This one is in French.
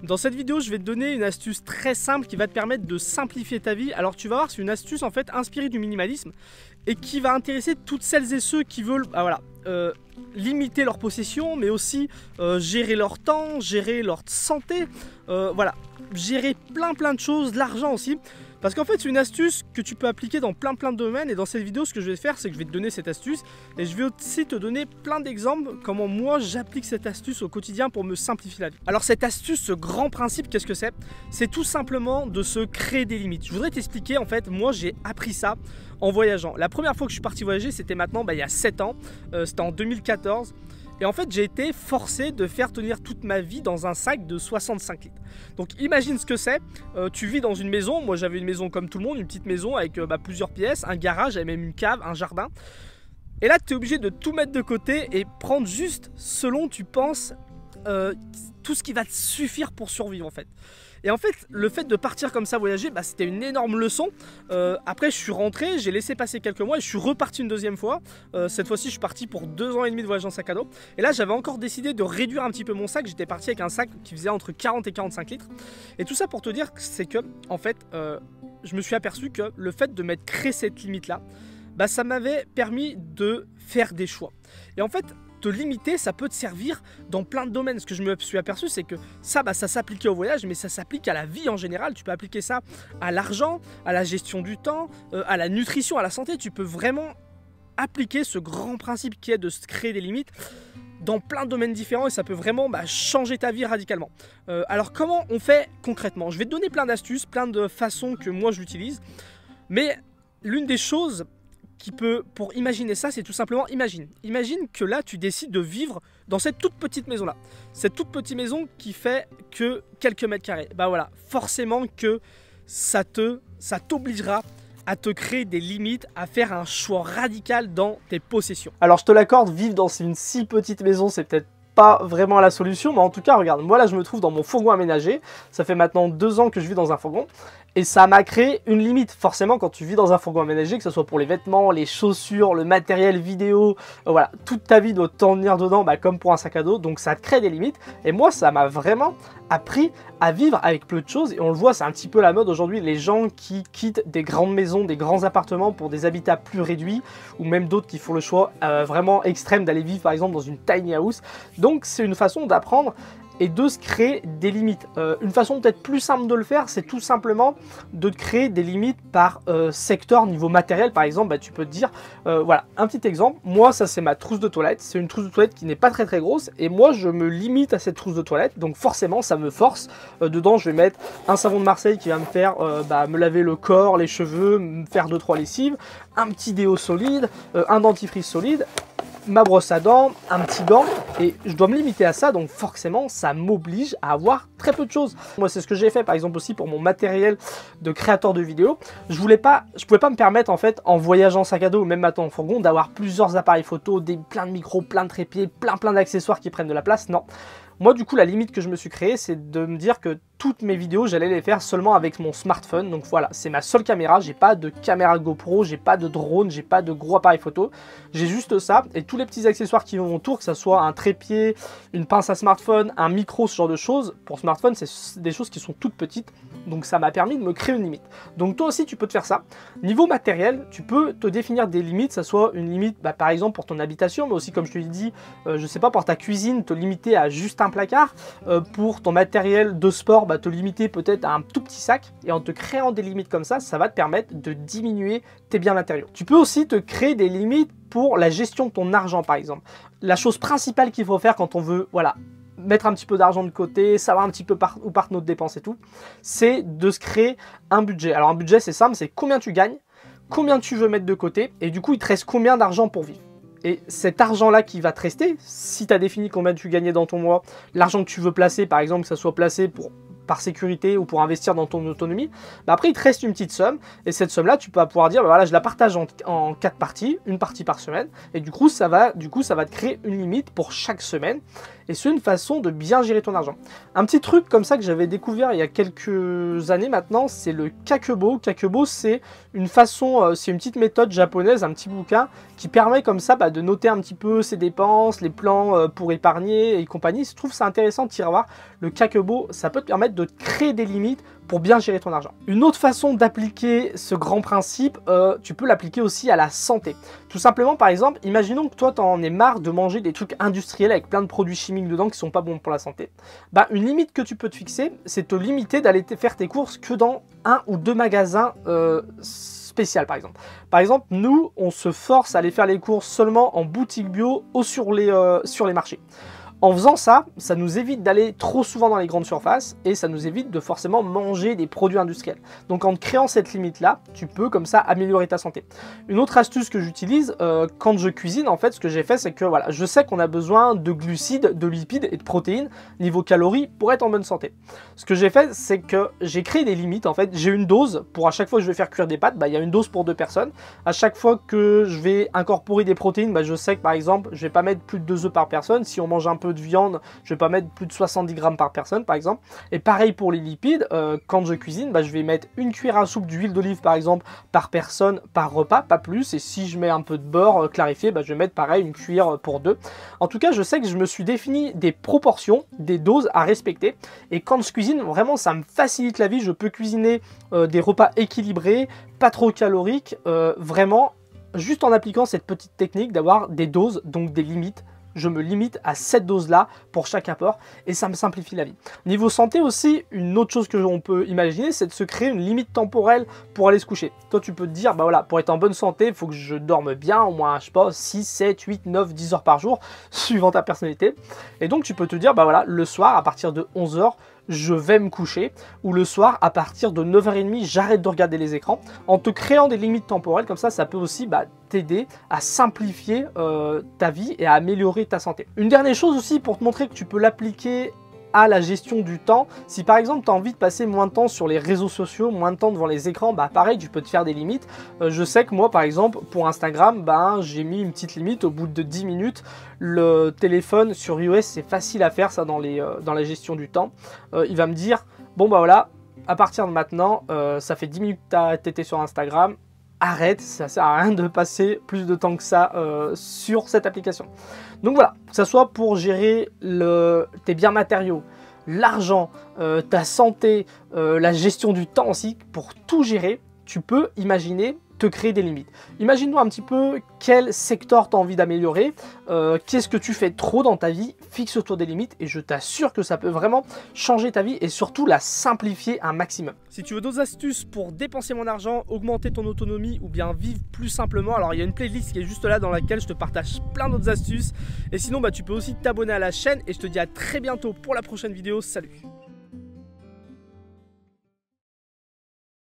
Dans cette vidéo, je vais te donner une astuce très simple qui va te permettre de simplifier ta vie. Alors tu vas voir, c'est une astuce en fait inspirée du minimalisme et qui va intéresser toutes celles et ceux qui veulent limiter leur possession, mais aussi gérer leur temps, gérer leur santé, gérer plein de choses, l'argent aussi. Parce qu'en fait, c'est une astuce que tu peux appliquer dans plein de domaines. Et dans cette vidéo, ce que je vais faire, c'est que je vais te donner cette astuce. Et je vais aussi te donner plein d'exemples comment moi, j'applique cette astuce au quotidien pour me simplifier la vie. Alors cette astuce, ce grand principe, qu'est-ce que c'est? C'est tout simplement de se créer des limites. Je voudrais t'expliquer, en fait, moi, j'ai appris ça en voyageant. La première fois que je suis parti voyager, c'était maintenant, il y a 7 ans. C'était en 2014. Et en fait, j'ai été forcé de faire tenir toute ma vie dans un sac de 65 litres. Donc imagine ce que c'est, tu vis dans une maison, moi j'avais une maison comme tout le monde, une petite maison avec plusieurs pièces, un garage, j'avais même une cave, un jardin. Et là tu es obligé de tout mettre de côté et prendre juste selon tu penses tout ce qui va te suffire pour survivre en fait. Et en fait, le fait de partir comme ça voyager, c'était une énorme leçon. Après, je suis rentré, j'ai laissé passer quelques mois et je suis reparti une deuxième fois. Cette fois-ci, je suis parti pour 2 ans et demi de voyage en sac à dos. Et là, j'avais encore décidé de réduire un petit peu mon sac. J'étais parti avec un sac qui faisait entre 40 et 45 litres. Et tout ça pour te dire, c'est que, en fait, je me suis aperçu que le fait de m'être créé cette limite-là, ça m'avait permis de faire des choix. Et en fait, te limiter, ça peut te servir dans plein de domaines. Ce que je me suis aperçu, c'est que ça s'appliquait au voyage, mais ça s'applique à la vie en général. Tu peux appliquer ça à l'argent, à la gestion du temps, à la nutrition, à la santé. Tu peux vraiment appliquer ce grand principe qui est de se créer des limites dans plein de domaines différents et ça peut vraiment changer ta vie radicalement. Alors comment on fait concrètement? Je vais te donner plein d'astuces, plein de façons que moi j'utilise, mais l'une des choses pour imaginer ça, c'est tout simplement imagine que là tu décides de vivre dans cette toute petite maison là, cette toute petite maison qui fait que quelques mètres carrés. Voilà, forcément que ça t'obligera à te créer des limites, à faire un choix radical dans tes possessions. Alors je te l'accorde, vivre dans une si petite maison, c'est peut-être pas vraiment la solution, mais en tout cas regarde, moi là je me trouve dans mon fourgon aménagé, ça fait maintenant 2 ans que je vis dans un fourgon et ça m'a créé une limite. Forcément quand tu vis dans un fourgon aménagé, que ce soit pour les vêtements, les chaussures, le matériel vidéo, voilà, toute ta vie doit t'en venir dedans comme pour un sac à dos, donc ça te crée des limites et moi ça m'a vraiment appris à vivre avec peu de choses et on le voit, c'est un petit peu la mode aujourd'hui, les gens qui quittent des grandes maisons, des grands appartements pour des habitats plus réduits ou même d'autres qui font le choix vraiment extrême d'aller vivre par exemple dans une tiny house. Donc c'est une façon d'apprendre et de se créer des limites. Une façon peut-être plus simple de le faire, c'est tout simplement de créer des limites par secteur, niveau matériel par exemple. Tu peux te dire, voilà, un petit exemple, moi ça c'est ma trousse de toilette, c'est une trousse de toilette qui n'est pas très grosse et moi je me limite à cette trousse de toilette, donc forcément ça me force. Dedans je vais mettre un savon de Marseille qui va me faire me laver le corps, les cheveux, me faire 2-3 lessives, un petit déo solide, un dentifrice solide, ma brosse à dents, un petit gant et je dois me limiter à ça, donc forcément ça m'oblige à avoir très peu de choses. Moi c'est ce que j'ai fait par exemple aussi pour mon matériel de créateur de vidéos. Je pouvais pas me permettre en fait en voyageant sac à dos ou même maintenant en fourgon d'avoir plusieurs appareils photo, plein de micros, plein de trépieds, plein d'accessoires qui prennent de la place, non. Moi du coup la limite que je me suis créée c'est de me dire que toutes mes vidéos j'allais les faire seulement avec mon smartphone, donc voilà, c'est ma seule caméra, j'ai pas de caméra GoPro, j'ai pas de drone, j'ai pas de gros appareil photo, j'ai juste ça et tous les petits accessoires qui vont autour, que ça soit un trépied, une pince à smartphone, un micro, ce genre de choses. Pour smartphone c'est des choses qui sont toutes petites, donc ça m'a permis de me créer une limite. Donc toi aussi tu peux te faire ça. Niveau matériel, tu peux te définir des limites, ça soit une limite par exemple pour ton habitation, mais aussi comme je te l'ai dit, je sais pas, pour ta cuisine, te limiter à juste un placard, pour ton matériel de sport, te limiter peut-être à un tout petit sac, et en te créant des limites comme ça va te permettre de diminuer tes biens matériaux. Tu peux aussi te créer des limites pour la gestion de ton argent par exemple. La chose principale qu'il faut faire quand on veut, voilà, mettre un petit peu d'argent de côté, savoir un petit peu où partent nos dépenses et tout, c'est de se créer un budget. Alors un budget c'est simple, c'est combien tu gagnes, combien tu veux mettre de côté, et du coup il te reste combien d'argent pour vivre. Et cet argent-là qui va te rester, si tu as défini combien tu gagnais dans ton mois, l'argent que tu veux placer, par exemple, que ça soit placé pour par sécurité ou pour investir dans ton autonomie, bah après il te reste une petite somme, et cette somme là tu vas pouvoir dire bah voilà, je la partage en 4 parties, une partie par semaine, et du coup ça va te créer une limite pour chaque semaine, et c'est une façon de bien gérer ton argent. Un petit truc comme ça que j'avais découvert il y a quelques années maintenant, c'est le Kakebo. Kakebo, c'est une façon, c'est une petite méthode japonaise, un petit bouquin qui permet comme ça de noter un petit peu ses dépenses, les plans pour épargner et compagnie. Je trouve ça intéressant de voir. Le Kakebo, ça peut te permettre de créer des limites pour bien gérer ton argent. Une autre façon d'appliquer ce grand principe, tu peux l'appliquer aussi à la santé. Tout simplement, par exemple, imaginons que toi, t'en es marre de manger des trucs industriels avec plein de produits chimiques dedans qui sont pas bons pour la santé. Bah, une limite que tu peux te fixer, c'est te limiter d'aller faire tes courses que dans 1 ou 2 magasins spécial par exemple. Par exemple, nous, on se force à aller faire les courses seulement en boutique bio ou sur les marchés. En faisant ça, ça nous évite d'aller trop souvent dans les grandes surfaces et ça nous évite de forcément manger des produits industriels. Donc en créant cette limite-là, tu peux comme ça améliorer ta santé. Une autre astuce que j'utilise quand je cuisine, en fait, ce que j'ai fait, c'est que voilà, je sais qu'on a besoin de glucides, de lipides et de protéines niveau calories pour être en bonne santé. Ce que j'ai fait, c'est que j'ai créé des limites. En fait, j'ai une dose pour à chaque fois que je vais faire cuire des pâtes, il y a une dose pour 2 personnes. À chaque fois que je vais incorporer des protéines, je sais que par exemple, je vais pas mettre plus de 2 œufs par personne. Si on mange un peu de viande, je vais pas mettre plus de 70 grammes par personne par exemple. Et pareil pour les lipides, quand je cuisine, je vais mettre une cuillère à soupe d'huile d'olive par exemple par personne par repas, pas plus. Et si je mets un peu de beurre clarifié, je vais mettre pareil une cuillère pour 2. En tout cas, je sais que je me suis défini des proportions, des doses à respecter. Et quand je cuisine, vraiment ça me facilite la vie. Je peux cuisiner des repas équilibrés, pas trop caloriques, vraiment juste en appliquant cette petite technique d'avoir des doses, donc des limites. Je me limite à cette dose-là pour chaque apport et ça me simplifie la vie. Niveau santé aussi, une autre chose que l'on peut imaginer, c'est de se créer une limite temporelle pour aller se coucher. Toi, tu peux te dire, voilà, pour être en bonne santé, il faut que je dorme bien, au moins, je sais pas, 6, 7, 8, 9, 10 heures par jour, suivant ta personnalité. Et donc, tu peux te dire, voilà, le soir, à partir de 11 heures, je vais me coucher, ou le soir à partir de 9h30 j'arrête de regarder les écrans. En te créant des limites temporelles comme ça peut aussi t'aider à simplifier ta vie et à améliorer ta santé. Une dernière chose aussi pour te montrer que tu peux l'appliquer à la gestion du temps. Si par exemple tu as envie de passer moins de temps sur les réseaux sociaux, moins de temps devant les écrans, pareil, tu peux te faire des limites. Je sais que moi par exemple pour Instagram, j'ai mis une petite limite au bout de 10 minutes. Le téléphone sur iOS, c'est facile à faire ça dans la gestion du temps. Il va me dire, bon voilà, à partir de maintenant, ça fait 10 minutes que tu étais sur Instagram, arrête, ça sert à rien de passer plus de temps que ça sur cette application. Donc voilà, que ce soit pour gérer tes biens matériaux, l'argent, ta santé, la gestion du temps aussi, pour tout gérer, tu peux imaginer te créer des limites. Imagine-toi un petit peu quel secteur tu as envie d'améliorer, qu'est-ce que tu fais trop dans ta vie, fixe-toi des limites et je t'assure que ça peut vraiment changer ta vie et surtout la simplifier un maximum. Si tu veux d'autres astuces pour dépenser mon argent, augmenter ton autonomie ou bien vivre plus simplement, alors il y a une playlist qui est juste là dans laquelle je te partage plein d'autres astuces et sinon tu peux aussi t'abonner à la chaîne et je te dis à très bientôt pour la prochaine vidéo. Salut!